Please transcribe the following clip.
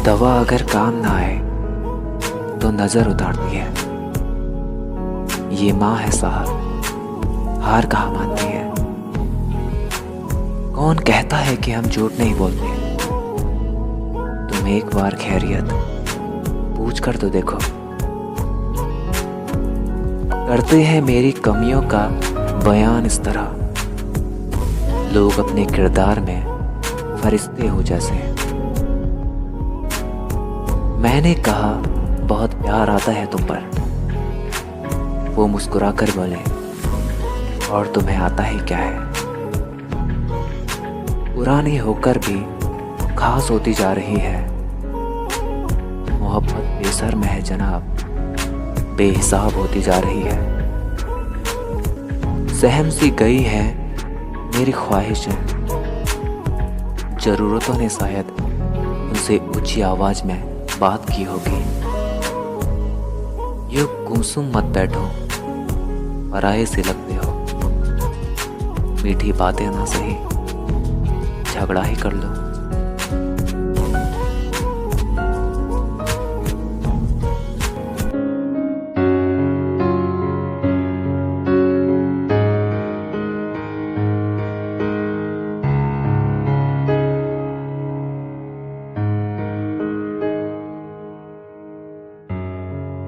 दवा अगर काम ना आए तो नजर उतारती है। ये माँ है साहब, हार कहाँ मानती है। कौन कहता है कि हम झूठ नहीं बोलते। तुम एक बार खैरियत पूछ कर तो देखो। करते हैं मेरी कमियों का बयान इस तरह, लोग अपने किरदार में फरिश्ते हो जैसे। मैंने कहा बहुत प्यार आता है तुम पर, वो मुस्कुरा कर बोले और तुम्हें आता ही क्या है। पुरानी होकर भी खास होती जा रही है, मोहब्बत बेसर में है जनाब, बेहिसाब होती जा रही है। सहम सी गई है मेरी ख्वाहिशें, जरूरतों ने शायद उनसे ऊंची आवाज में बात की होगी। यूं गुमसुम मत बैठो, पराये से लगते हो। मीठी बातें ना सही, झगड़ा ही कर लो।